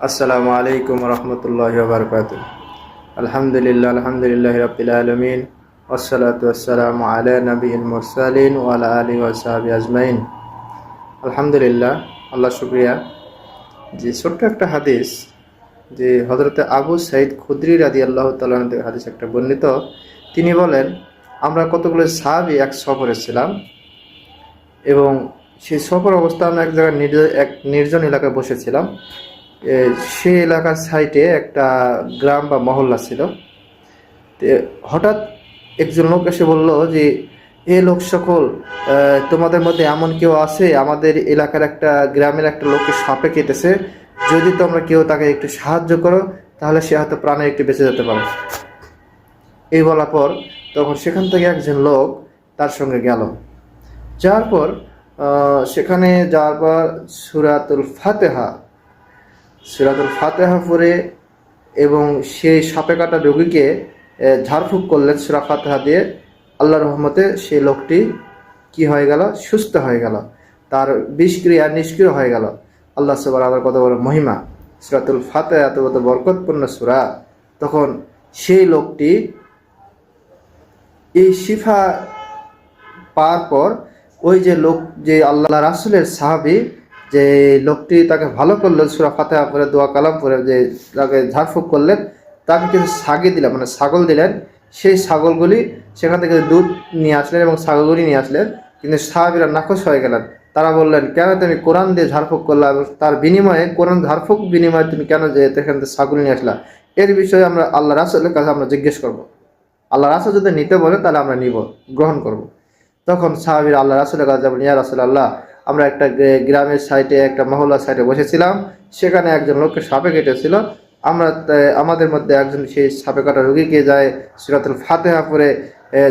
আসসালামু আলাইকুম রহমতুল্লাহি ওয়া বারাকাতুহু। আলহামদুলিল্লাহি রাব্বিল আলামিন ওয়াসসালাতু ওয়াসসালামু আলা নবিয়িল মুরসালিন ওয়া আলা আলিহি ওয়া সাহবিহি আজমাইন। আলহামদুলিল্লাহ, আল্লাহ শুকরিয়া। যে ছোট্ট একটা হাদিস, যে হযরতে আবু সাঈদ খুদরি রাদিয়াল্লাহু তাআলা আনহু থেকে হাদিস একটা বর্ণিত। তিনি বলেন, আমরা কতগুলো সাহাবী এক সফরে ছিলাম এবং সেই সফর অবস্থা আমরা এক জায়গায় এক নির্জন এলাকায় বসেছিলাম। সেই এলাকার সাইডে একটা গ্রাম বা মহল্লা ছিল। হঠাৎ একজন লোক এসে বলল যে, এ লোক সকল, তোমাদের মধ্যে এমন কেউ আছে, আমাদের এলাকার একটা গ্রামের একটা লোককে সাপে কেটেছে, যদি তোমরা কেউ তাকে একটু সাহায্য করো তাহলে সে হয়তো প্রাণে একটু বেঁচে যেতে পারে। এই বলার পর তখন সেখান থেকে একজন লোক তার সঙ্গে গেল। যাওয়ার পর সেখানে যাওয়ার পর সূরাতুল ফাতিহা পড়ে এবং সেই সাপে কাটা রোগীকে ঝাড়ফুঁক করলেন সূরা ফাতিহা দিয়ে। আল্লাহর রহমতে সেই লোকটি কি হয়ে গেল? সুস্থ হয়ে গেল, তার বিষক্রিয়া নিষ্ক্রিয় হয়ে গেল। আল্লাহ সুবহানাহু কত বড় মহিমা! সূরাতুল ফাতিহা এত কত বরকতপূর্ণ সূরা। তখন সেই লোকটি এই শিফা পাওয়ার পর ওই যে লোক, যে আল্লাহ রাসূলের সাহাবী, যে লোকটি তাকে ভালো করলেন সূরা ফাতিহা পড়ে, দোয়া কালাম পড়ে, যে তাকে ঝাড়ফুঁক করলেন, তাকে কিছু ছাগি দিলেন, মানে ছাগল দিলেন। সেই ছাগলগুলি সেখান থেকে দুধ নিয়ে আসলেন এবং ছাগলগুলি নিয়ে আসলেন, কিন্তু সাহাবীরা নাখোশ হয়ে গেলেন। তারা বললেন, কেন তুমি কোরআন দিয়ে ঝাড়ফুঁক করলা এবং তার বিনিময়ে, কোরআন ঝাড়ফুঁক বিনিময়ে তুমি কেন যে এখান থেকে ছাগল নিয়ে আসলা? এর বিষয়ে আমরা আল্লাহ রাসূলের কাছে আমরা জিজ্ঞেস করব। আল্লাহ রাসূল যদি নিতে বলে তাহলে আমরা নিব, গ্রহণ করব। তখন সাহাবীরা আল্লাহ রাসূলের কাছে বলেন, ইয়া রাসূলুল্লাহ, আমরা একটা গ্রামের সাইডে, একটা মহল্লার সাইডে বসেছিলাম, সেখানে একজন লোককে সাপে কেটেছিল। আমরা আমাদের মধ্যে একজন সেই সাপে কাটা রোগীকে যায় সূরাতুল ফাতিহা পড়ে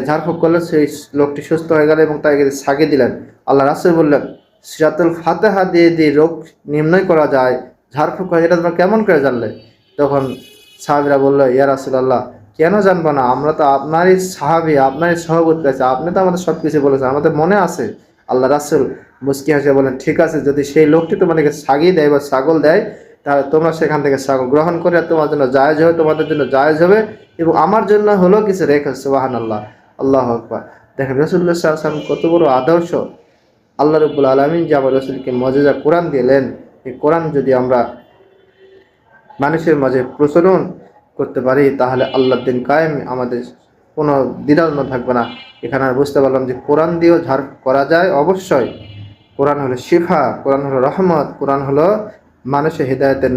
ঝাড়ফুঁক করলে সেই লোকটি সুস্থ হয়ে গেল এবং তাকে ছাগি দিলেন। আল্লাহ রাসূল বললেন, সূরাতুল ফাতিহা দিয়ে দিয়ে রোগ নির্ণয় করা যায়, ঝাড়ফুঁক করা, এটা তোমরা কেমন করে জানলে? তখন সাহাবীরা বলল, ইয়া রাসূলুল্লাহ, কেন জানবো না? আমরা তো আপনারই সাহাবী, আপনারই সহবর্তী আছে, আপনি তো আমাদের সব কিছু বলেছেন, আমাদের মনে আছে। আল্লাহ রাসূল মুস্কি হাসে বলেন, ঠিক আছে, যদি সেই লোকটি তোমাদেরকে ছাগি দেয় বা ছাগল দেয়, তাহলে তোমরা সেখান থেকে ছাগল গ্রহণ করে তোমার জন্য জায়েজ হবে, তোমাদের জন্য জায়েজ হবে এবং আমার জন্য হলো কিছু রেখে। সুবহানাল্লাহ, আল্লাহু আকবার। দেখেন রাসূলুল্লাহ সাল্লাল্লাহু আলাইহি ওয়াসাল্লাম কত বড় আদর্শ। আল্লাহ রাব্বুল আলামিন যে আমার রাসূলকে মুজিজা কোরআন দিলেন, এই কোরআন যদি আমরা মানুষের মাঝে প্রচলন করতে পারি তাহলে আল্লাহর দিন কায়েম, আমাদের কোনো দ্বিধাদ্বন্দ্ব থাকবে না। এখানে আর বুঝতে পারলাম যে কোরআন দিয়েও ঝাড় করা যায়। অবশ্যই কোরআন হলো শিফা, কোরআন হলো রহমত, কোরআন হলো মানুষের হিদায়াতের